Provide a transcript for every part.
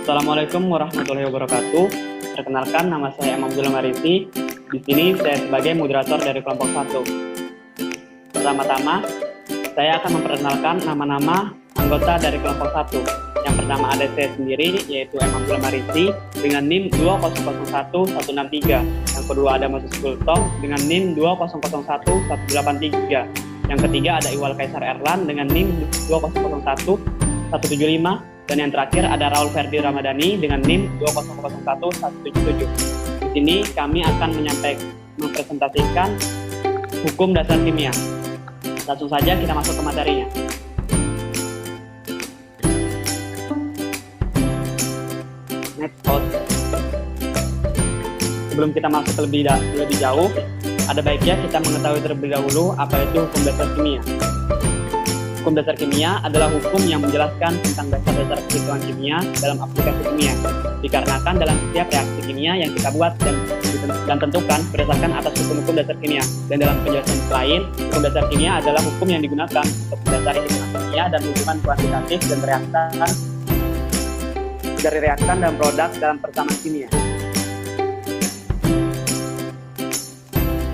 Assalamualaikum warahmatullahi wabarakatuh. Perkenalkan, nama saya Imam Zulham Arisi. Di sini saya sebagai moderator dari kelompok 1. Pertama-tama, saya akan memperkenalkan nama-nama anggota dari kelompok 1. Yang pertama ada saya sendiri, yaitu Imam Zulham Arisi dengan NIM 2001163. Yang kedua ada Moses Kultong dengan NIM 2001183. Yang ketiga ada Iwal Kaisar Erlan dengan NIM 2001175. Dan yang terakhir ada Raul Ferdi Ramadhani dengan NIM 2001177. Di sini kami akan mempresentasikan hukum dasar kimia. Langsung saja kita masuk ke materinya. Next post. Sebelum kita masuk lebih jauh, ada baiknya kita mengetahui terlebih dahulu apa itu hukum dasar kimia. Hukum dasar kimia adalah hukum yang menjelaskan tentang dasar-dasar perhitungan kimia dalam aplikasi kimia. Dikarenakan dalam setiap reaksi kimia yang kita buat dan tentukan berdasarkan atas hukum-hukum dasar kimia. Dan dalam penjelasan lain, hukum dasar kimia adalah hukum yang digunakan untuk mendasari hitungan kimia dan hubungan kuantitatif dan dari reaktan dan produk dalam persamaan kimia.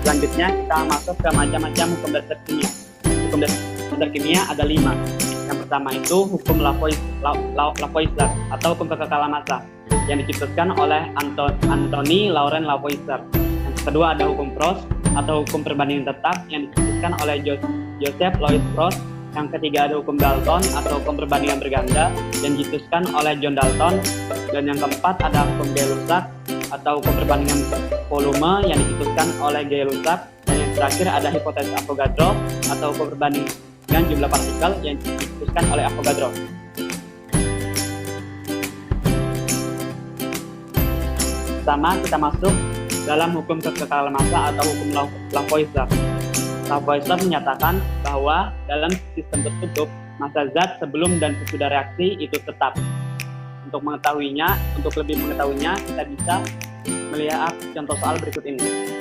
Selanjutnya kita masuk ke macam-macam hukum dasar kimia. Hukum dasar kimia ada 5. Yang pertama itu hukum Lavoisier atau hukum kekekalan massa yang diciptakan oleh Anthony Laurent Lavoisier. Yang kedua ada hukum Proust atau hukum perbandingan tetap yang diciptakan oleh Joseph Louis Proust. Yang ketiga ada hukum Dalton atau hukum perbandingan berganda yang dicetuskan oleh John Dalton. Dan yang keempat ada hukum Gay-Lussac atau hukum perbandingan volume yang dicetuskan oleh Gay-Lussac. Dan yang terakhir ada hipotesis Avogadro atau hukum perbandingan jumlah partikel yang diputuskan oleh Avogadro. Pertama kita masuk dalam hukum kekekalan massa atau hukum Lavoisier. Lavoisier menyatakan bahwa dalam sistem tertutup massa zat sebelum dan sesudah reaksi itu tetap. Untuk lebih mengetahuinya kita bisa melihat contoh soal berikut ini.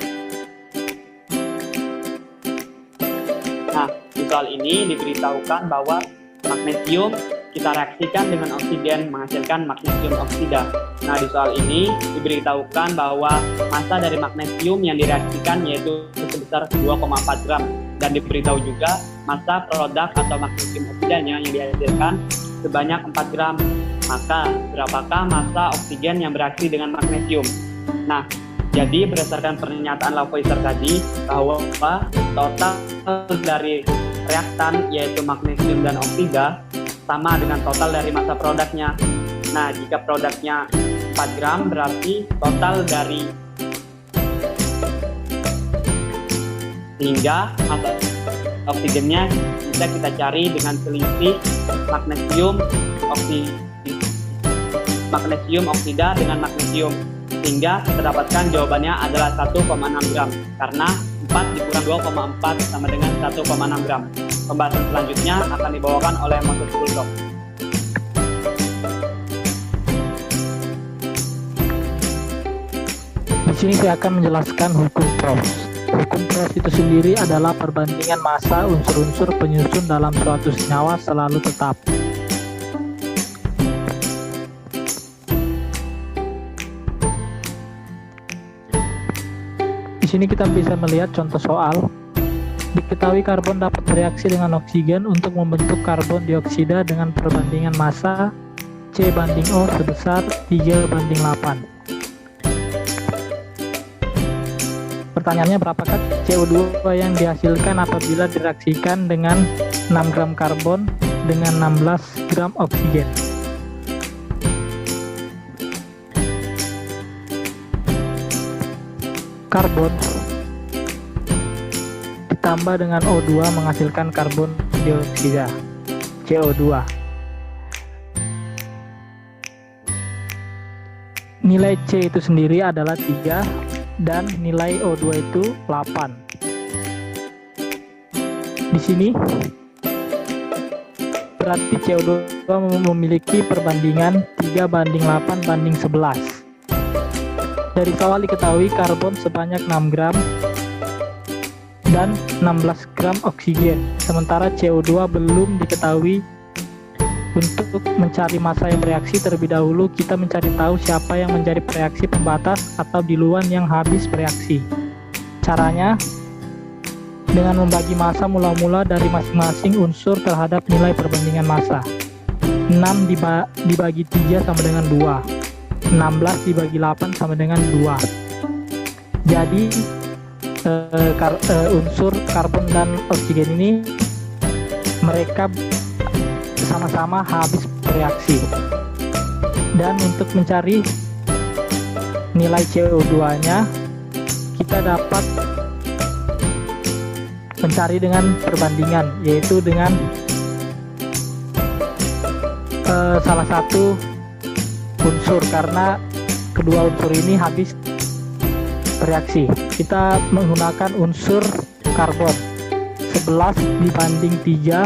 Nah, di soal ini diberitahukan bahwa magnesium kita reaksikan dengan oksigen menghasilkan magnesium oksida. Nah, di soal ini diberitahukan bahwa massa dari magnesium yang direaksikan yaitu sebesar 2,4 gram. Dan diberitahu juga massa produk atau magnesium oksidanya yang dihasilkan sebanyak 4 gram. Maka, berapakah massa oksigen yang bereaksi dengan magnesium? Nah, jadi berdasarkan pernyataan Lavoisier tadi bahwa total dari reaktan yaitu magnesium dan oksida sama dengan total dari massa produknya. Nah, jika produknya 4 gram berarti total dari sehingga massa oksigennya bisa kita cari dengan selisih magnesium oksida dengan magnesium. Sehingga kita dapatkan jawabannya adalah 1,6 gram karena 4 dikurang 2,4 sama dengan 1,6 gram. Pembahasan selanjutnya akan dibawakan oleh Moses Kultong. Di sini saya akan menjelaskan hukum Proust. Hukum Proust itu sendiri adalah perbandingan massa unsur-unsur penyusun dalam suatu senyawa selalu tetap. Di sini kita bisa melihat contoh soal. Diketahui karbon dapat bereaksi dengan oksigen untuk membentuk karbon dioksida dengan perbandingan massa C/O sebesar 3/8. Pertanyaannya, berapakah CO2 yang dihasilkan apabila direaksikan dengan 6 gram karbon dengan 16 gram oksigen? Karbon ditambah dengan O2 menghasilkan karbon dioksida CO2. Nilai C itu sendiri adalah 3 dan nilai O2 itu 8. Di sini berarti CO2 memiliki perbandingan 3/8/11. Dari soal diketahui karbon sebanyak 6 gram dan 16 gram oksigen, sementara CO2 belum diketahui Untuk mencari massa yang bereaksi terlebih dahulu, kita mencari tahu siapa yang menjadi reaksi pembatas atau diluan yang habis bereaksi. Caranya, dengan membagi massa mula-mula dari masing-masing unsur terhadap nilai perbandingan massa. 6 dibagi 3 sama dengan 2. 16 dibagi 8 sama dengan 2. Jadi, unsur karbon dan oksigen ini mereka sama-sama habis bereaksi. Dan untuk mencari nilai CO2-nya, kita dapat mencari dengan perbandingan, yaitu dengan salah satu unsur, karena kedua unsur ini habis bereaksi. Kita menggunakan unsur karbon 11 dibanding 3,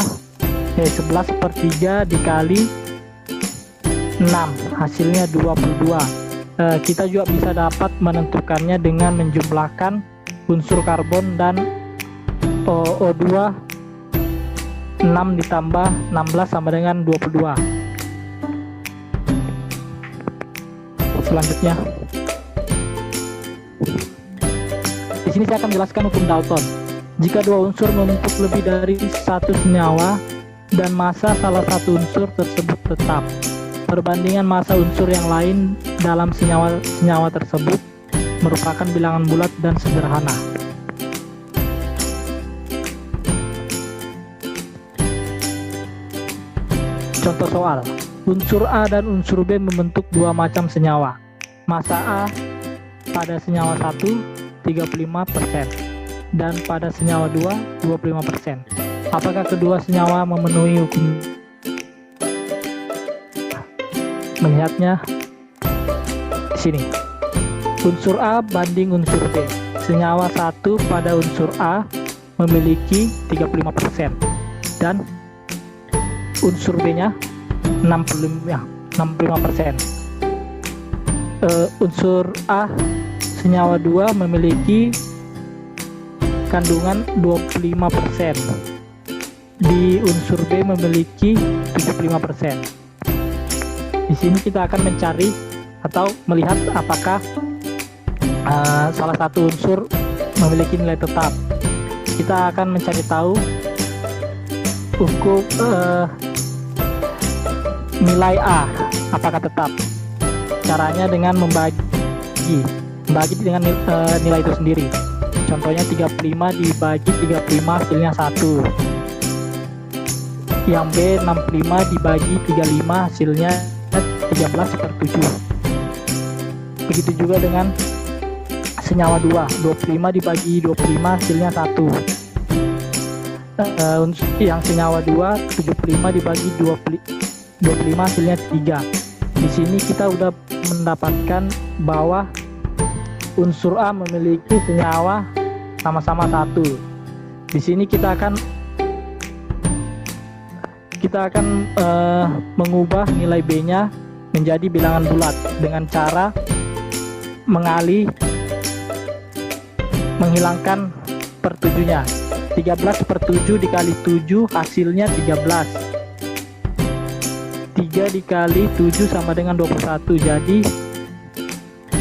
11/3 dikali 6, hasilnya 22. Kita juga bisa dapat menentukannya dengan menjumlahkan unsur karbon dan O2, 6 ditambah 16 sama dengan 22. Selanjutnya, di sini saya akan menjelaskan hukum Dalton. Jika dua unsur membentuk lebih dari satu senyawa dan massa salah satu unsur tersebut tetap, perbandingan massa unsur yang lain dalam senyawa tersebut merupakan bilangan bulat dan sederhana. Contoh soal, unsur A dan unsur B membentuk dua macam senyawa. Massa A pada senyawa 1 35% dan pada senyawa 2 25%. Apakah kedua senyawa memenuhi hukum? Melihatnya di sini. Unsur A banding unsur B. Senyawa 1 pada unsur A memiliki 35% dan unsur B-nya 65%. Unsur A senyawa 2 memiliki kandungan 25%. Di unsur B memiliki 75%. Di sini kita akan mencari atau melihat apakah salah satu unsur memiliki nilai tetap. Kita akan mencari tahu hukum nilai A apakah tetap. Caranya dengan membagi dengan nilai itu sendiri. Contohnya 35 dibagi 35 hasilnya 1. Yang B 65 dibagi 35 hasilnya 13/7. Begitu juga dengan senyawa 2, 25 dibagi 25 hasilnya 1. Yang senyawa 2, 75 dibagi 25 hasilnya 3. Di sini kita udah mendapatkan bahwa unsur A memiliki senyawa sama-sama 1. Di sini kita akan mengubah nilai B-nya menjadi bilangan bulat dengan cara menghilangkan per 7-nya. 13/7 dikali 7 hasilnya 13. 3 dikali 7 sama dengan 21. Jadi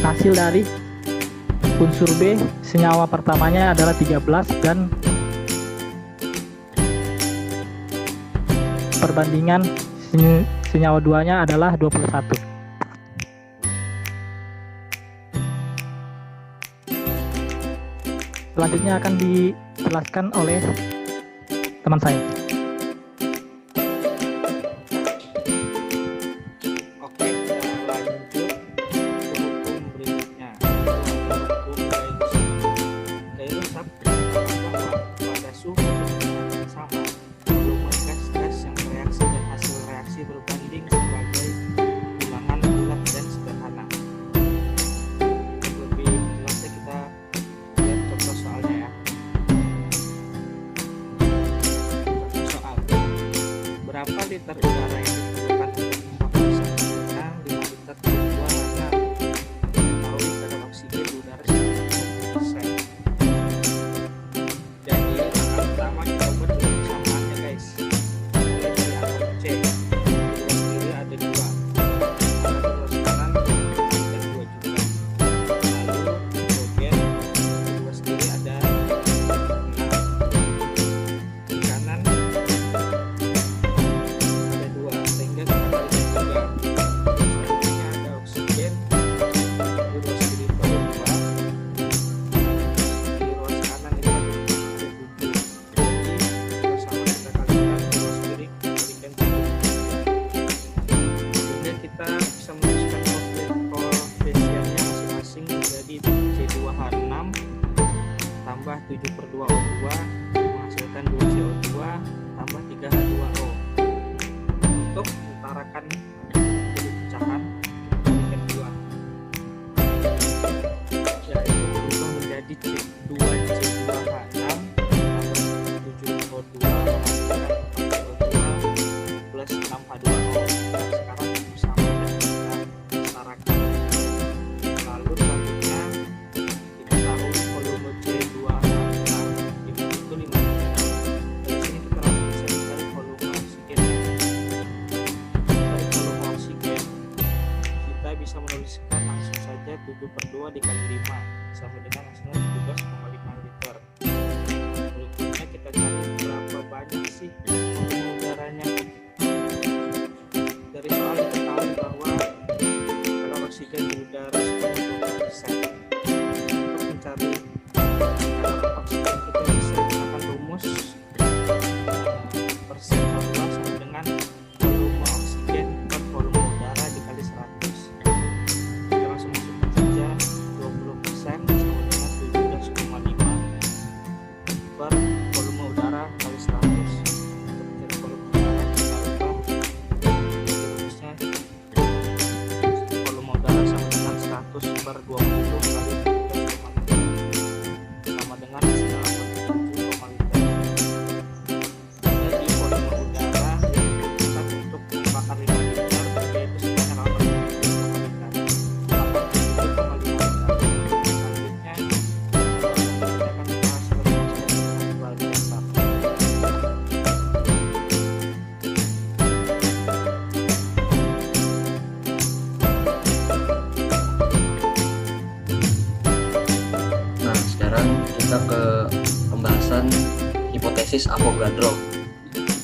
hasil dari unsur B senyawa pertamanya adalah 13 dan perbandingan senyawa 2-nya adalah 21. Selanjutnya akan dijelaskan oleh teman saya. Oke, kita lanjut ke hukum berikutnya. Hukum Gay-Lussac bahwa pada suhu yang sama, volume gas yang bereaksi dan hasil reaksi berbanding sebagai bilangan bulat dan sederhana. Lebih jelasnya kita lihat contoh soalnya ya. Contoh soal, berapa liter udara yang diperlukan untuk membakar sempurna 5 liter CO2 karena mengetahui kadar oksigen di udara 90%. Jadi langkah pertama kita buat dulu persamaannya guys. Mulai dari angka C. 7/2 dikali 5 sama dengan hasilnya 17,5 liter. Berikutnya kita cari berapa banyak sih volume udaranya. Dari soal diketahui bahwa kadar oksigen di udara sebanyak 20%. Untuk mencari kadar oksigen kita bisa menggunakan rumus persen O2 sama dengan volume oksigen per volume udara dikali 100. Kita langsung masukkan saja 20% sama dengan 17,5 per volume udara kali 100. Untuk mencari volume udara kita ubah rumusnya, volume udara sama dengan 100 per 20 kali 17,5 sama dengan hasilnya 87,5 liter. Jadi volume udara yang dibutuhkan untuk membakar 5 liter yaitu sebanyak 87,5 liter. 87,5 liter. Selanjutnya kita akan membahas dengan luar biasa. Nah, sekarang kita ke pembahasan hipotesis Avogadro.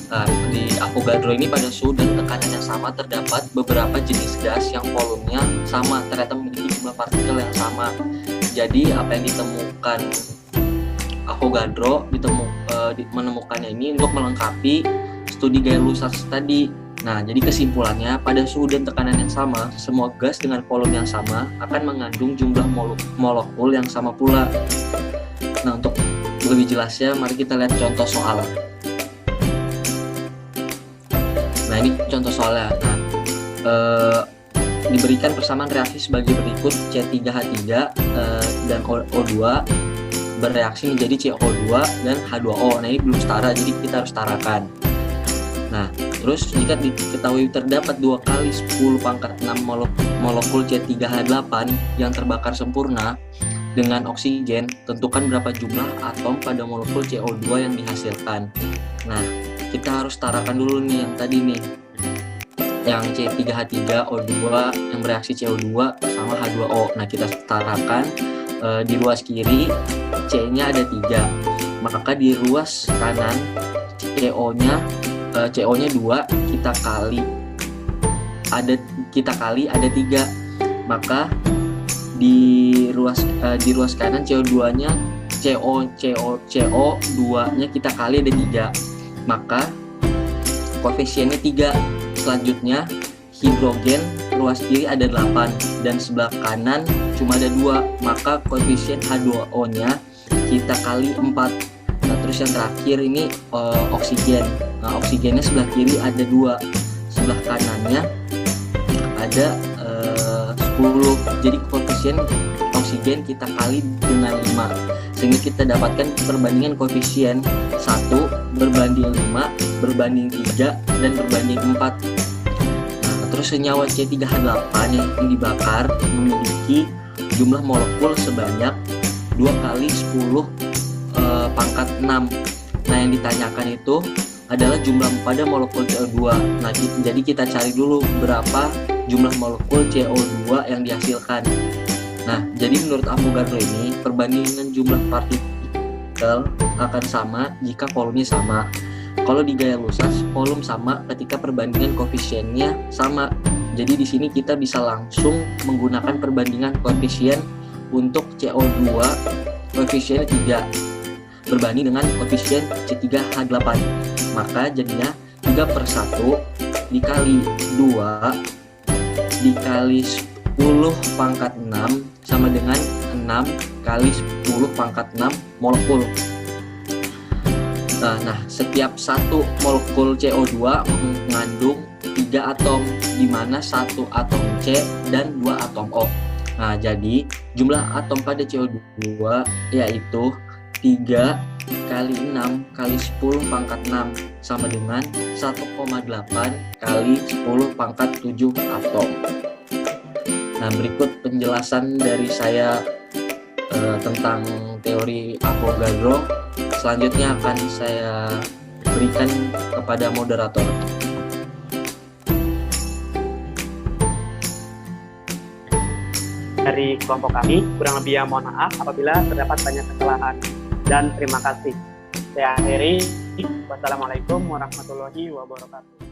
Nah, di Avogadro ini pada suhu dan tekanan yang sama terdapat beberapa jenis gas yang volumenya sama, ternyata memiliki jumlah partikel yang sama. Jadi apa yang ditemukan Avogadro menemukannya ini untuk melengkapi studi Gay-Lussac tadi. Nah, jadi kesimpulannya pada suhu dan tekanan yang sama, semua gas dengan volume yang sama akan mengandung jumlah molekul yang sama pula. Nah, untuk lebih jelasnya, mari kita lihat contoh soal. Nah, ini contoh soalnya. Nah, diberikan persamaan reaksi sebagai berikut: C3H3 dan O2 bereaksi menjadi CO2 dan H2O. Nah, ini belum setara, jadi kita harus setarakan. Nah, terus jika diketahui terdapat 2 kali 10 pangkat 6 molekul C3H8 yang terbakar sempurna dengan oksigen, tentukan berapa jumlah atom pada molekul CO2 yang dihasilkan. Nah, kita harus setarakan dulu nih yang tadi nih, yang C3H3 O2 yang bereaksi CO2 sama H2O. Nah, kita setarakan. Di ruas kiri C-nya ada 3, maka di ruas kanan CO-nya 2 kita kali ada 3, maka di ruas kanan CO2-nya CO2-nya kita kali ada 3, maka koefisiennya 3. Selanjutnya hidrogen ruas kiri ada 8 dan sebelah kanan cuma ada 2, maka koefisien H2O-nya kita kali 4. Nah, terus yang terakhir ini oksigen. Nah, oksigennya sebelah kiri ada 2, sebelah kanannya ada 10. Jadi koefisien oksigen kita kali dengan 5, sehingga kita dapatkan perbandingan koefisien 1 berbanding 5 berbanding 3 dan berbanding 4. Nah, terus senyawa C3H8 yang dibakar memiliki jumlah molekul sebanyak 2 kali 10 pangkat 6. Nah, yang ditanyakan itu adalah jumlah pada molekul CO2. Nah, jadi kita cari dulu berapa jumlah molekul CO2 yang dihasilkan. Nah, jadi menurut Avogadro ini perbandingan jumlah partikel akan sama jika volumenya sama. Kalau di Gay-Lussac volume sama ketika perbandingan koefisiennya sama. Jadi di sini kita bisa langsung menggunakan perbandingan koefisien untuk CO2 koefisiennya 3 berbanding dengan koefisien C3H8. Maka jadinya 3/1 dikali 2 dikali 10 pangkat 6 sama dengan 6 kali 10 pangkat 6 molekul. Nah, setiap satu molekul CO2 mengandung 3 atom, di mana 1 atom C dan 2 atom O. Nah, jadi jumlah atom pada CO2 yaitu 3 kali 6 kali 10 pangkat 6 sama dengan 1,8 kali 10 pangkat 7 atom. Nah, berikut penjelasan dari saya tentang teori Avogadro. Selanjutnya akan saya berikan kepada moderator. dari kelompok kami. Kurang lebih mohon maaf apabila terdapat banyak kesalahan. Dan terima kasih. Saya akhiri. Wassalamualaikum warahmatullahi wabarakatuh.